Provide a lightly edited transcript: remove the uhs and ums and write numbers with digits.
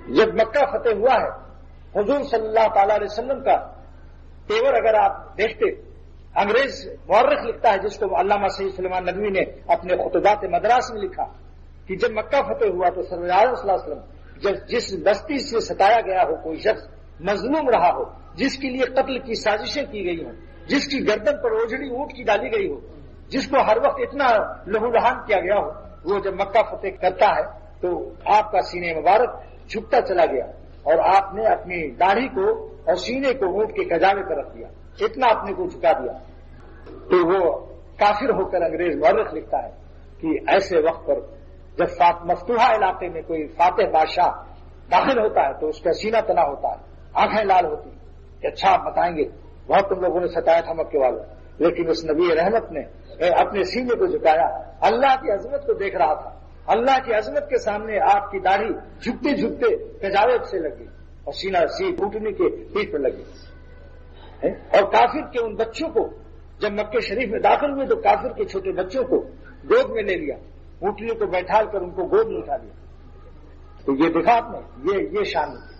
جب مکہ فتح ہوا ہے حضور صلی اللہ تعالی علیہ وسلم کا تیور اگر آپ دیکھتے، انگریز مورخ لکھتا ہے جس کو علامہ سید سلیمان ندوی نے اپنے خطبات مدراس میں لکھا کہ جب مکہ فتح ہوا تو سرور عالم صلی اللہ علیہ وسلم جب جس بستی سے ستایا گیا ہو، کوئی شخص مظلوم رہا ہو، جس کے لیے قتل کی سازشیں کی گئی ہوں، جس کی گردن پر اوجھڑی اونٹ کی ڈالی گئی ہو، جس کو ہر وقت اتنا لہو لہان کیا گیا ہو، وہ جب مکہ فتح کرتا ہے تو آپ کا سینے مبارک جھکتا چلا گیا اور آپ نے اپنی داڑھی کو اور سینے کو اونٹ کے کجاوے پر رکھ دیا، اتنا اپنے کو جھکا دیا۔ تو وہ کافر ہو کر انگریز مورخ لکھتا ہے کہ ایسے وقت پر جب مفتوحہ علاقے میں کوئی فاتح بادشاہ داخل ہوتا ہے تو اس کا سینہ تنا ہوتا ہے، آنکھیں لال ہوتی کہ اچھا آپ بتائیں گے بہت تم لوگوں نے ستایا تھا مکے والوں، لیکن اس نبی رحمت نے اپنے سینے کو جھکایا، اللہ کی عظمت کو دیکھ رہا تھا، اللہ کی عظمت کے سامنے آپ کی داڑھی جھکتے جھکتے کجاوے سے لگی اور سینہ ٹوٹنے کے پیٹ پر لگی۔ اور کافر کے ان بچوں کو جب مکہ شریف میں داخل ہوئے تو کافر کے چھوٹے بچوں کو گود میں لے لیا، اونٹنی کو بیٹھال کر ان کو گود میں اٹھا لیا۔ تو یہ دیکھا آپ نے، یہ شان ہے۔